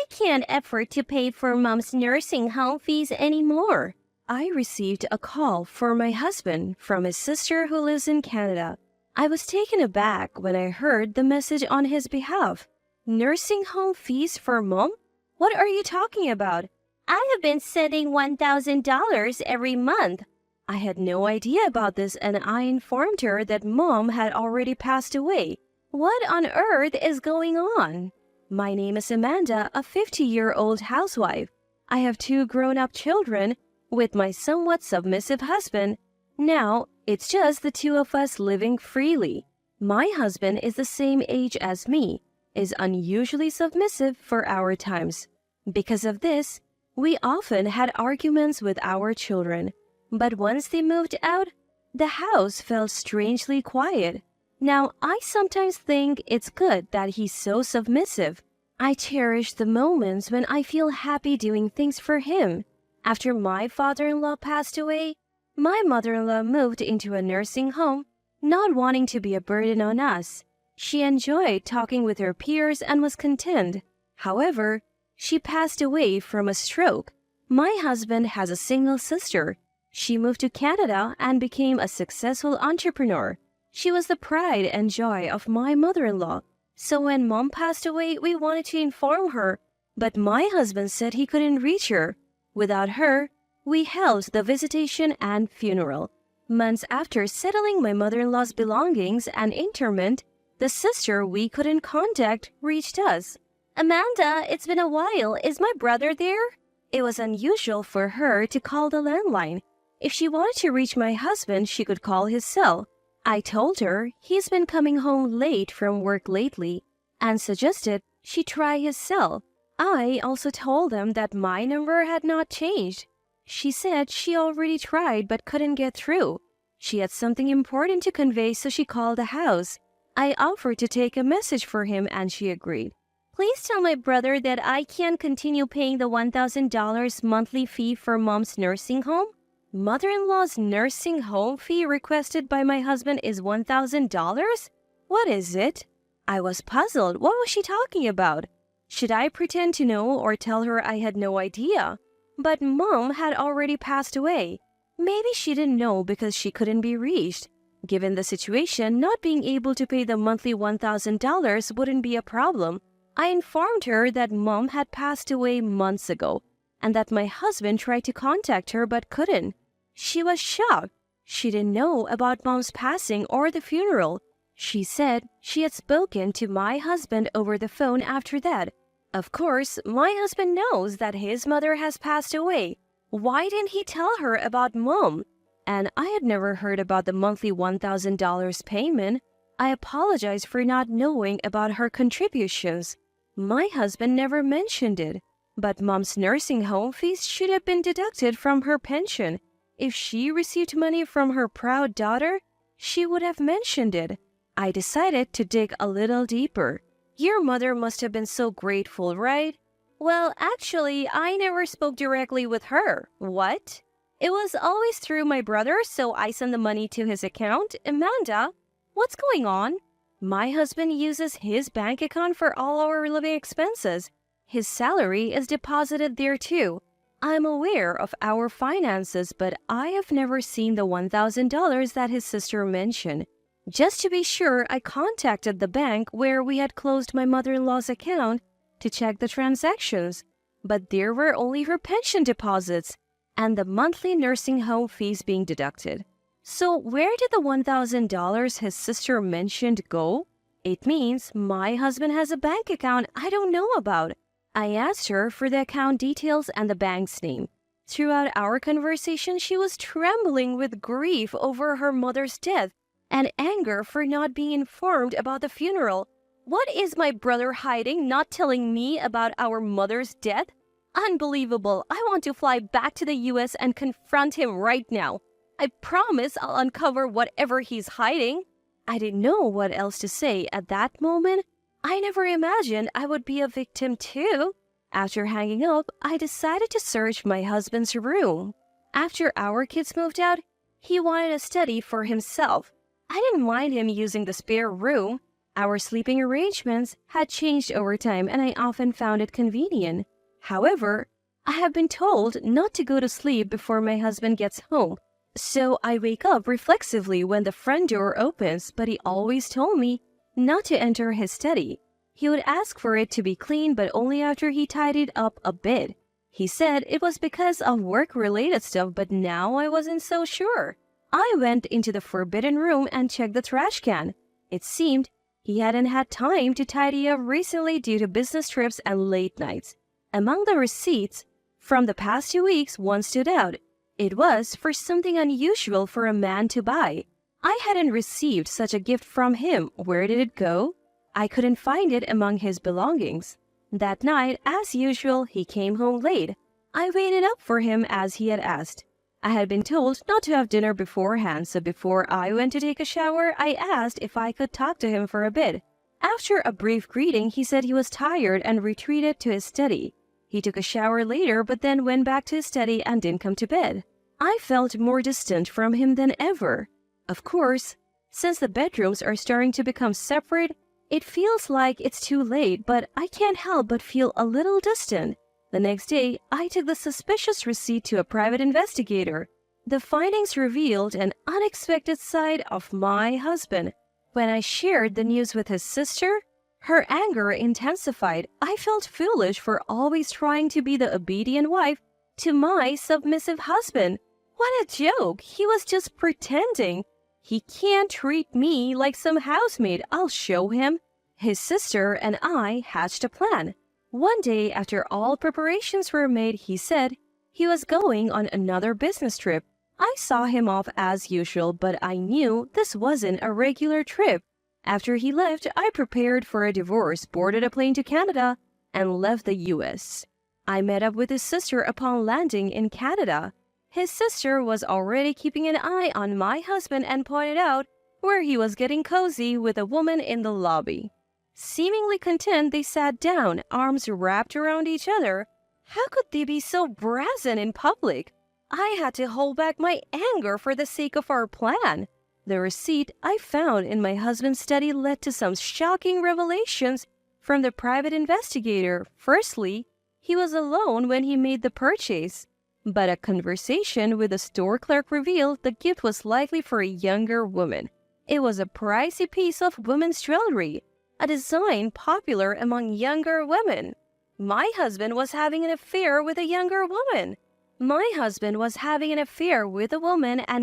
I can't afford to pay for mom's nursing home fees anymore. I received a call for my husband from his sister who lives in Canada. I was taken aback when I heard the message on his behalf. Nursing home fees for mom? What are you talking about? I have been sending $1,000 every month. I had no idea about this and I informed her that mom had already passed away. What on earth is going on? My name is Amanda, a 50-year-old housewife. I have 2 grown-up children with my somewhat submissive husband. Now, it's just the 2 of us living freely. My husband is the same age as me, is unusually submissive for our times. Because of this, we often had arguments with our children. But once they moved out, the house felt strangely quiet. Now, I sometimes think it's good that he's so submissive. I cherish the moments when I feel happy doing things for him. After my father-in-law passed away, my mother-in-law moved into a nursing home, not wanting to be a burden on us. She enjoyed talking with her peers and was content. However, she passed away from a stroke. My husband has a single sister. She moved to Canada and became a successful entrepreneur. She was the pride and joy of my mother-in-law. So when mom passed away, we wanted to inform her, but my husband said he couldn't reach her. Without her, we held the visitation and funeral. Months after settling my mother-in-law's belongings and interment, the sister we couldn't contact reached us. Amanda, it's been a while. Is my brother there? It was unusual for her to call the landline. If she wanted to reach my husband, she could call his cell. I told her he's been coming home late from work lately and suggested she try his cell. I also told them that my number had not changed. She said she already tried but couldn't get through. She had something important to convey, so she called the house. I offered to take a message for him and she agreed. Please tell my brother that I can't continue paying the $1,000 monthly fee for mom's nursing home. Mother-in-law's nursing home fee requested by my husband is $1,000? What is it? I was puzzled. What was she talking about? Should I pretend to know or tell her I had no idea? But mom had already passed away. Maybe she didn't know because she couldn't be reached. Given the situation, not being able to pay the monthly $1,000 wouldn't be a problem. I informed her that mom had passed away months ago and that my husband tried to contact her but couldn't. She was shocked. She didn't know about mom's passing or the funeral. She said she had spoken to my husband over the phone after that. Of course, my husband knows that his mother has passed away. Why didn't he tell her about mom? And I had never heard about the monthly $1,000 payment. I apologize for not knowing about her contributions. My husband never mentioned it. But mom's nursing home fees should have been deducted from her pension. If she received money from her proud daughter, she would have mentioned it. I decided to dig a little deeper. Your mother must have been so grateful, right? Well, actually, I never spoke directly with her. What? It was always through my brother, so I sent the money to his account. Amanda, what's going on? My husband uses his bank account for all our living expenses. His salary is deposited there too. I'm aware of our finances, but I have never seen the $1,000 that his sister mentioned. Just to be sure, I contacted the bank where we had closed my mother-in-law's account to check the transactions, but there were only her pension deposits and the monthly nursing home fees being deducted. So where did the $1,000 his sister mentioned go? It means my husband has a bank account I don't know about. I asked her for the account details and the bank's name. Throughout our conversation, she was trembling with grief over her mother's death and anger for not being informed about the funeral. What is my brother hiding, not telling me about our mother's death? Unbelievable. I want to fly back to the US and confront him right now. I promise I'll uncover whatever he's hiding. I didn't know what else to say at that moment. I never imagined I would be a victim too. After hanging up, I decided to search my husband's room. After our kids moved out, he wanted a study for himself. I didn't mind him using the spare room. Our sleeping arrangements had changed over time and I often found it convenient. However, I have been told not to go to sleep before my husband gets home, so I wake up reflexively when the front door opens, but he always told me not to enter his study. He would ask for it to be clean, but only after he tidied up a bit. He said it was because of work-related stuff, but now I wasn't so sure. I went into the forbidden room and checked the trash can. It seemed he hadn't had time to tidy up recently due to business trips and late nights. Among the receipts from the past 2 weeks, one stood out. It was for something unusual for a man to buy. I hadn't received such a gift from him. Where did it go? I couldn't find it among his belongings. That night, as usual, he came home late. I waited up for him as he had asked. I had been told not to have dinner beforehand, so before I went to take a shower, I asked if I could talk to him for a bit. After a brief greeting, he said he was tired and retreated to his study. He took a shower later, but then went back to his study and didn't come to bed. I felt more distant from him than ever. Of course, since the bedrooms are starting to become separate, it feels like it's too late, but I can't help but feel a little distant. The next day, I took the suspicious receipt to a private investigator. The findings revealed an unexpected side of my husband. When I shared the news with his sister, her anger intensified. I felt foolish for always trying to be the obedient wife to my submissive husband. What a joke! He was just pretending. He can't treat me like some housemaid. I'll show him. His sister and I hatched a plan. One day, after all preparations were made, he said he was going on another business trip. I saw him off as usual, but I knew this wasn't a regular trip. After he left, I prepared for a divorce, boarded a plane to Canada, and left the U.S. I met up with his sister upon landing in Canada. His sister was already keeping an eye on my husband and pointed out where he was getting cozy with a woman in the lobby. Seemingly content, they sat down, arms wrapped around each other. How could they be so brazen in public? I had to hold back my anger for the sake of our plan. The receipt I found in my husband's study led to some shocking revelations from the private investigator. Firstly, he was alone when he made the purchase, but a conversation with the store clerk revealed the gift was likely for a younger woman. It was a pricey piece of women's jewelry, a design popular among younger women. My husband was having an affair with a younger woman. And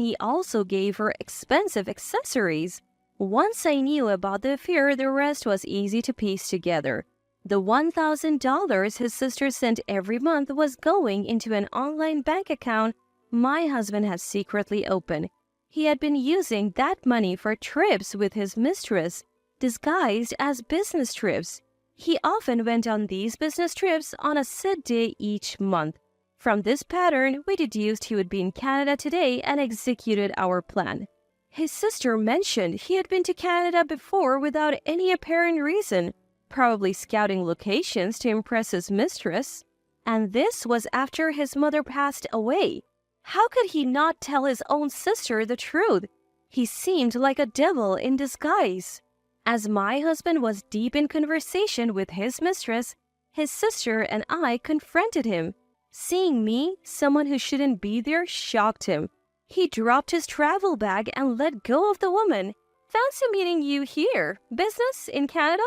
he also gave her expensive accessories. Once I knew about the affair, the rest was easy to piece together. The $1,000 his sister sent every month was going into an online bank account my husband had secretly opened. He had been using that money for trips with his mistress, disguised as business trips. He often went on these business trips on a set day each month. From this pattern, we deduced he would be in Canada today and executed our plan. His sister mentioned he had been to Canada before without any apparent reason, probably scouting locations to impress his mistress. And this was after his mother passed away. How could he not tell his own sister the truth? He seemed like a devil in disguise. As my husband was deep in conversation with his mistress, his sister and I confronted him. Seeing me, someone who shouldn't be there, shocked him. He dropped his travel bag and let go of the woman. Fancy meeting you here. Business in Canada?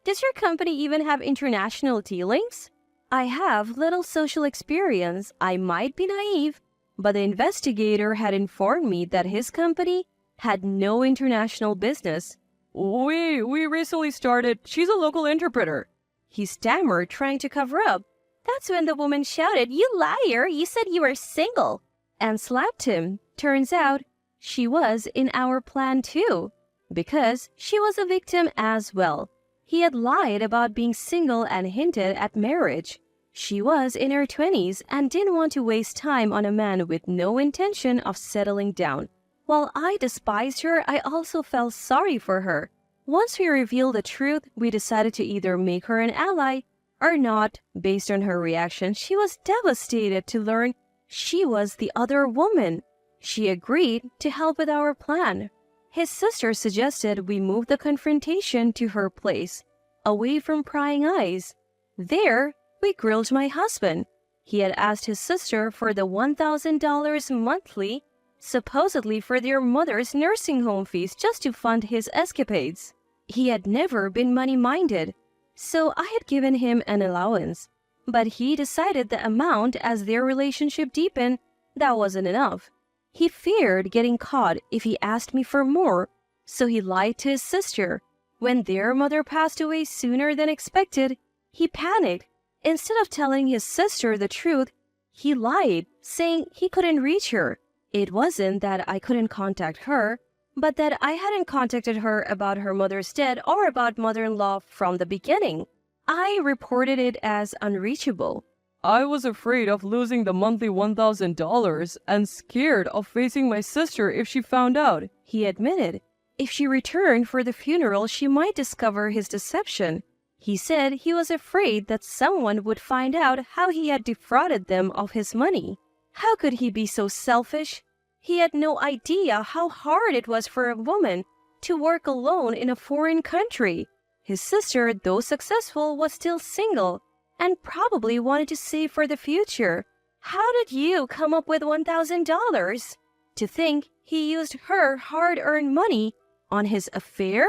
Does your company even have international dealings? I have little social experience. I might be naive, but the investigator had informed me that his company had no international business. We recently started. She's a local interpreter. He stammered, trying to cover up. That's when the woman shouted, "You liar! You said you were single!" and slapped him. Turns out, she was in our plan too, because she was a victim as well. He had lied about being single and hinted at marriage. She was in her 20s and didn't want to waste time on a man with no intention of settling down. While I despised her, I also felt sorry for her. Once we revealed the truth, we decided to either make her an ally or not. Based on her reaction, she was devastated to learn she was the other woman. She agreed to help with our plan. His sister suggested we move the confrontation to her place, away from prying eyes. There, we grilled my husband. He had asked his sister for the $1,000 monthly, supposedly for their mother's nursing home fees just to fund his escapades. He had never been money-minded, so I had given him an allowance. But he decided the amount as their relationship deepened, that wasn't enough. He feared getting caught if he asked me for more, so he lied to his sister. When their mother passed away sooner than expected, he panicked. Instead of telling his sister the truth, he lied, saying he couldn't reach her. It wasn't that I couldn't contact her, but that I hadn't contacted her about her mother's death or about mother-in-law from the beginning. I reported it as unreachable. I was afraid of losing the monthly $1,000 and scared of facing my sister if she found out, he admitted. If she returned for the funeral, she might discover his deception. He said he was afraid that someone would find out how he had defrauded them of his money. How could he be so selfish? He had no idea how hard it was for a woman to work alone in a foreign country. His sister, though successful, was still single and probably wanted to save for the future. How did you come up with $1,000? To think he used her hard-earned money on his affair?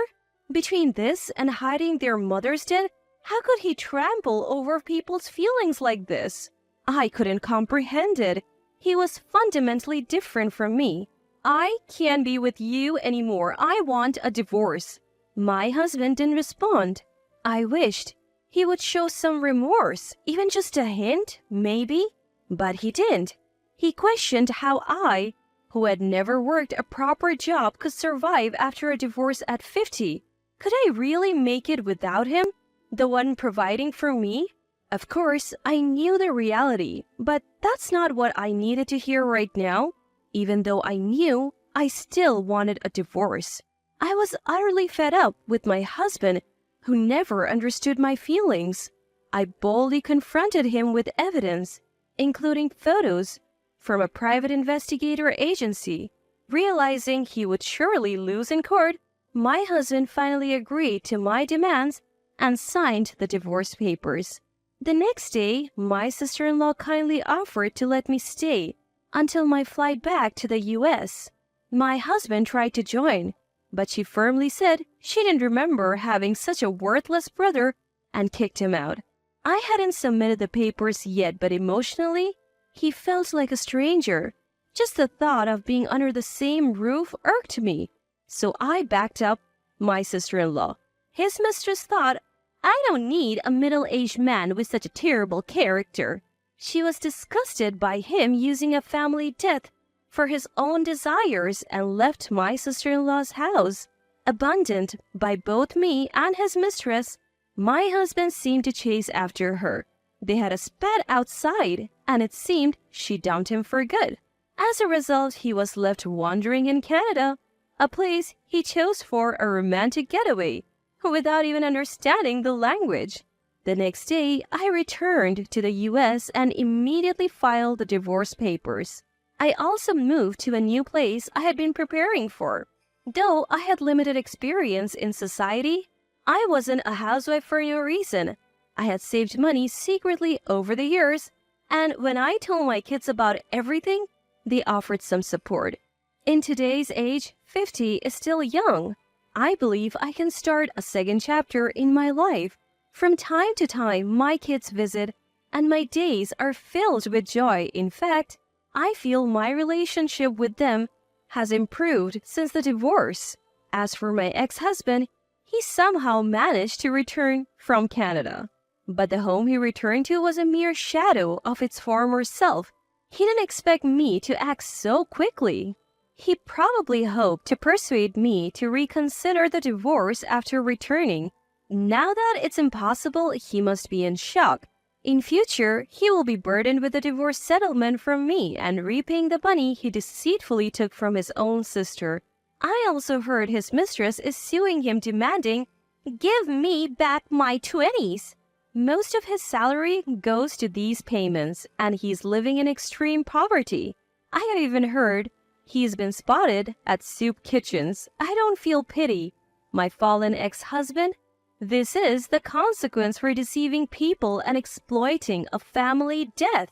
Between this and hiding their mother's death, how could he trample over people's feelings like this? I couldn't comprehend it. He was fundamentally different from me. I can't be with you anymore. I want a divorce. My husband didn't respond. I wished he would show some remorse, even just a hint, maybe. But he didn't. He questioned how I, who had never worked a proper job, could survive after a divorce at 50. Could I really make it without him, the one providing for me? Of course, I knew the reality, but that's not what I needed to hear right now. Even though I knew, I still wanted a divorce. I was utterly fed up with my husband, who never understood my feelings. I boldly confronted him with evidence, including photos from a private investigator agency. Realizing he would surely lose in court, my husband finally agreed to my demands and signed the divorce papers. The next day, my sister-in-law kindly offered to let me stay until my flight back to the U.S. My husband tried to join, but she firmly said she didn't remember having such a worthless brother and kicked him out. I hadn't submitted the papers yet, but emotionally, he felt like a stranger. Just the thought of being under the same roof irked me, so I backed up my sister-in-law. His mistress thought, I don't need a middle-aged man with such a terrible character. She was disgusted by him using a family death for his own desires and left my sister-in-law's house. Abandoned by both me and his mistress, my husband seemed to chase after her. They had a spat outside, and it seemed she dumped him for good. As a result, he was left wandering in Canada, a place he chose for a romantic getaway, without even understanding the language. The next day, I returned to the U.S. and immediately filed the divorce papers. I also moved to a new place I had been preparing for. Though I had limited experience in society, I wasn't a housewife for no reason. I had saved money secretly over the years, and when I told my kids about everything, they offered some support. In today's age, 50 is still young. I believe I can start a second chapter in my life. From time to time, my kids visit, and my days are filled with joy. In fact, I feel my relationship with them has improved since the divorce. As for my ex-husband, he somehow managed to return from Canada. But the home he returned to was a mere shadow of its former self. He didn't expect me to act so quickly. He probably hoped to persuade me to reconsider the divorce after returning. Now that it's impossible, he must be in shock. In future, he will be burdened with a divorce settlement from me and repaying the money he deceitfully took from his own sister. I also heard his mistress is suing him, demanding, "Give me back my 20s." Most of his salary goes to these payments, and he's living in extreme poverty. I have even heard He's been spotted at soup kitchens. I don't feel pity. My fallen ex-husband? This is the consequence for deceiving people and exploiting a family death.